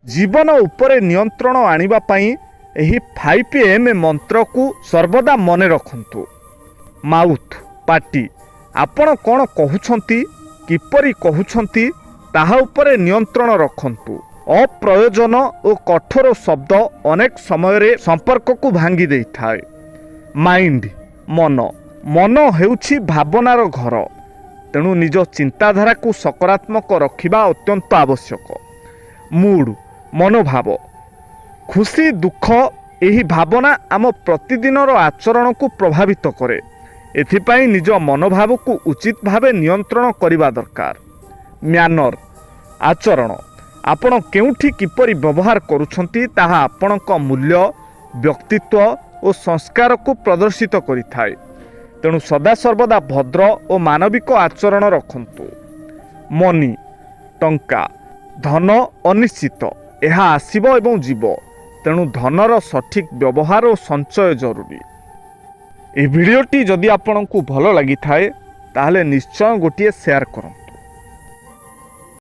जीवन उपरे नियंत्रण आनिबा पई एही 5M मंत्र को सर्वदा मने रखंतु। माउथ पाटी आपण कौन कहउछंती किपरि कहउछंती ताहा उपरे नियंत्रण रखंतु। अप्रयोजन और कठोर शब्द अनेक समय संपर्क को भांगी देई थाए। माइंड मन मन हेउछि भावनार घर, तेणु निज चिंताधारा को सकारात्मक रखिबा अत्यंत आवश्यक। मूड मनोभाव खुशी दुख एही भावना आम प्रतिदिनर आचरण को प्रभावित करे। एथिपाई निज मनोभाव को उचित भावे नियंत्रण करिबा दरकार। म्यानर आचरण आपण केउठी किपरि व्यवहार करूछंती ताहा आपणक मूल्य व्यक्तित्व और संस्कार को प्रदर्शित करिथाए। तेणु सदा सर्वदा भद्र और मानविक आचरण रखंतु। मनी टंका धन अनिश्चित यह आसीबो एवं जीवो, तेणु धनर सठिक व्यवहार और संचय जरूरी। ए भिडियोटी जदि आपंक भल लगी थाए ताहले निश्चय गोटे शेयर करंतु।